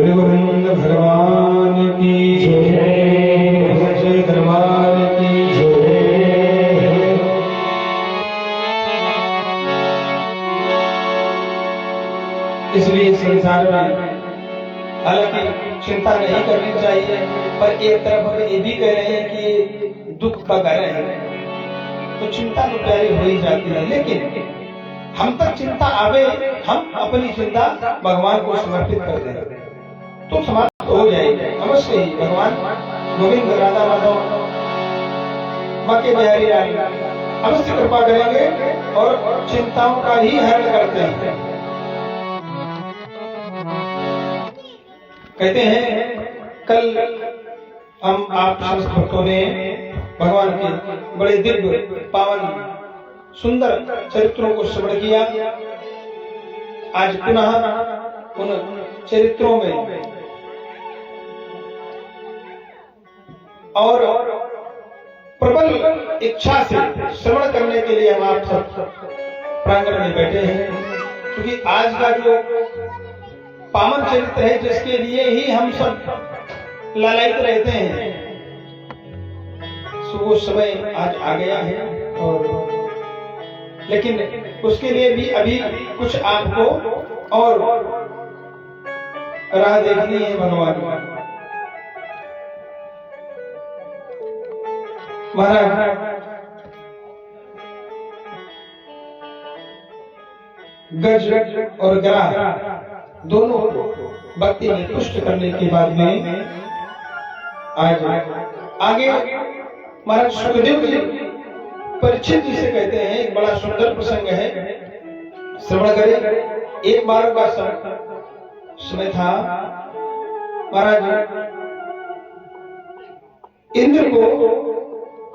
गुरुगोविंद भगवान की जय, सच्चे दरबार की जय। इसलिए संसार में हालांकि चिंता नहीं करनी चाहिए, पर एक तरफ हम ये भी कह रहे हैं कि ये दुख का कारण है, तो चिंता तो प्यारी हो ही जाती है। लेकिन हम तक चिंता आवे, हम अपनी चिंता भगवान को समर्पित कर दें तो समाप्त हो जाएगी अवश्य ही। भगवान गोविंद राधा माधव बाके बिहारी रानी अवश्य कृपा करेंगे और चिंताओं का ही हरण करते हैं। कहते हैं कल हम आप समस्त भक्तों ने भगवान के बड़े दिव्य पावन सुंदर चरित्रों को श्रवण किया। आज पुनः उन चरित्रों में और प्रबल इच्छा से श्रवण करने के लिए हम आप सब प्रांगण में बैठे हैं, क्योंकि आज का जो पावन चरित्र है जिसके लिए ही हम सब लालायित रहते हैं, वो समय आज आ गया है। और लेकिन उसके लिए भी अभी कुछ आपको और राह देखनी है भगवान। महाराज गज और ग्राह दोनों भक्ति में पुष्ट करने के बाद में आज आगे महाराज सुखदेव जी परीक्षित जी से कहते हैं, एक बड़ा सुंदर प्रसंग है, श्रवण करें। एक बार का समय था, महाराज इंद्र को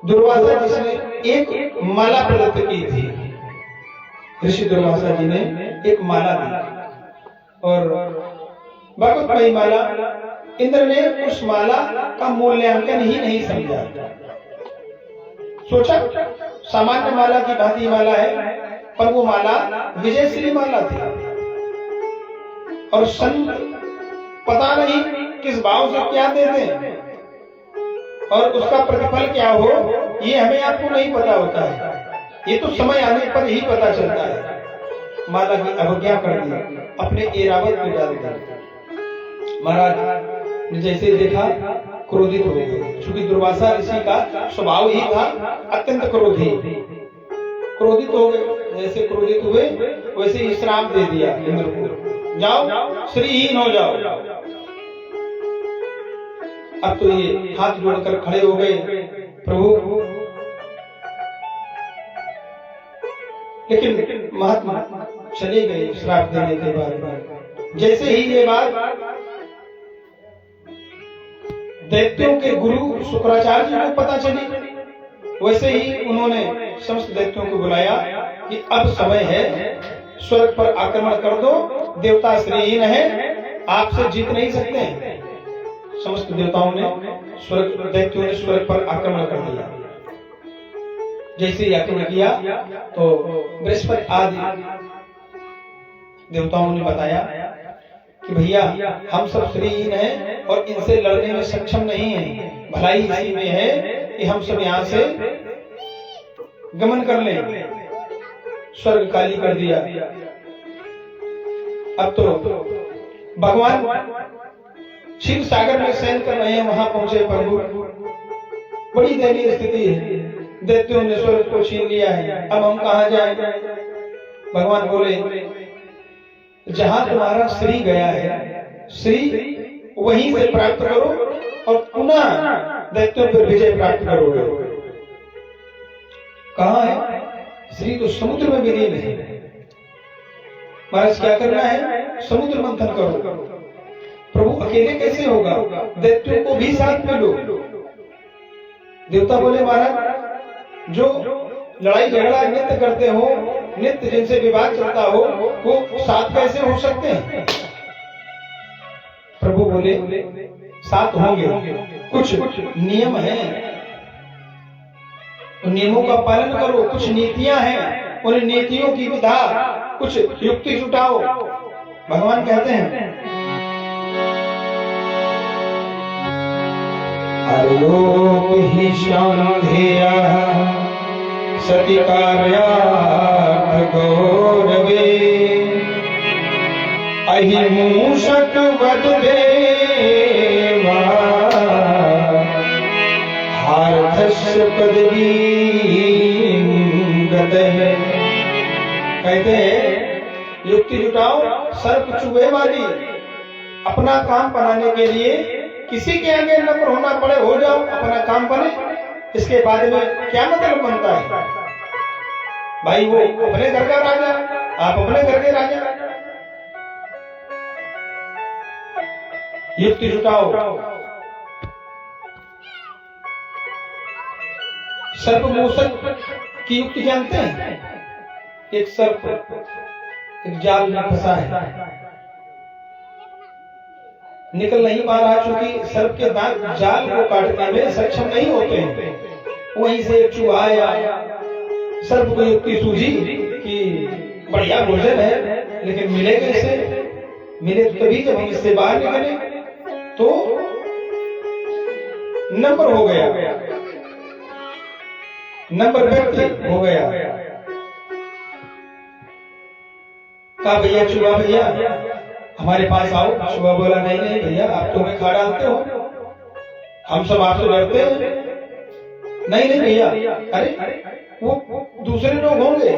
दुर्वासा जी ने एक माला प्रदत्त की थी। ऋषि दुर्वासा जी ने एक माला दी और भगवतमयी माला, इंद्र ने उस माला का मूल्यांकन ही नहीं समझा। सोचा सामान्य माला की भांति माला है, पर वो माला विजयश्री माला थी और संत पता नहीं किस भाव से क्या दे दें और उसका प्रतिफल क्या हो, ये हमें आपको नहीं पता होता है। ये तो समय आने पर ही पता चलता है। माला की अवज्ञा कर दी, अपने एरावत में डाल दिया। महाराज ने जैसे देखा क्रोधित हो गए, क्योंकि दुर्वासा ऋषि का स्वभाव ही था अत्यंत क्रोधी। क्रोधित हो गए, जैसे क्रोधित हुए वैसे ही श्राप दे दिया इंद्र को, जाओ श्रीहीन हो जाओ। अब तो ये हाथ जोड़कर खड़े हो गए, प्रभु। लेकिन महात्मा चले गए श्राप देने के बाद। जैसे ही ये बात दैत्यों के गुरु शुक्राचार्य जी को पता चली, वैसे ही उन्होंने समस्त दैत्यों को बुलाया कि अब समय है, स्वर्ग पर आक्रमण कर दो, देवता श्रीहीन है, आपसे जीत नहीं सकते हैं। समस्त देवताओं ने दैत्यों ने स्वर्ग पर आक्रमण कर दिया। जैसे ही आक्रमण किया तो बृहस्पति आदि देवताओं ने बताया कि भैया हम सब श्रीहीन हैं और इनसे लड़ने में सक्षम नहीं हैं। भलाई इसी में है कि हम सब यहाँ से गमन कर लें। स्वर्ग खाली कर दिया। अब तो भगवान शिव सागर में शयन कर रहे हैं, वहां पहुंचे प्रभु। बड़ी दयनीय स्थिति है, दैत्यों ने स्वर्ग को छीन लिया है, अब हम कहां जाएं? भगवान बोले, जहां तुम्हारा श्री गया है, श्री वहीं से प्राप्त करो और पुनः दैत्यों पर विजय प्राप्त करोगे। कहां है? श्री तो समुद्र में विलीन है। महाराज क्या करना है? समुद्र मंथन करो। प्रभु अकेले कैसे होगा? दैत्यों को भी साथ में लो। देवता बोले, महाराज जो लड़ाई झगड़ा नित्य करते हो, नित्य जिनसे विवाद चलता हो, वो साथ कैसे हो सकते हैं? प्रभु बोले, साथ होंगे, कुछ नियम हैं, उन नियमों का पालन करो। कुछ नीतियां हैं, उन नीतियों की विधा, कुछ युक्ति जुटाओ। भगवान कहते हैं आलोक ही शांधेया सति कार्यार्थ गौरवे अहि मूषक वध देवा हार्दस्य पदवी गतः। कहते हैं युक्ति जुटाओ सर्प चुभे वाली, अपना काम बनाने के लिए किसी के आगे नम्र होना पड़े, हो जाओ, अपना काम बने, इसके बाद में क्या मतलब बनता है भाई? वो अपने घर का राजा, आप अपने घर के राजा। युक्ति जुटाओ। सर्प मूषक की युक्ति जानते हैं? एक सर्प एक जाल में फंसा है, निकल नहीं पा रहा, क्योंकि सर्प के दांत जाल को काटने में सक्षम नहीं होते हैं। वहीं से एक चूहा आया, सर्प को युक्ति सूझी कि बढ़िया भोजन है, लेकिन मिले कैसे? मिले तभी जब हम इससे बाहर निकले तो नंबर हो गया, नंबर व्यक्ति हो गया। कहा भैया चूहा भैया हमारे पास आओ। चूहा बोला नहीं नहीं भैया, आप तो हमें खा डालते हो, हम सब आपसे डरते हैं। नहीं नहीं भैया, अरे वो दूसरे लोग होंगे,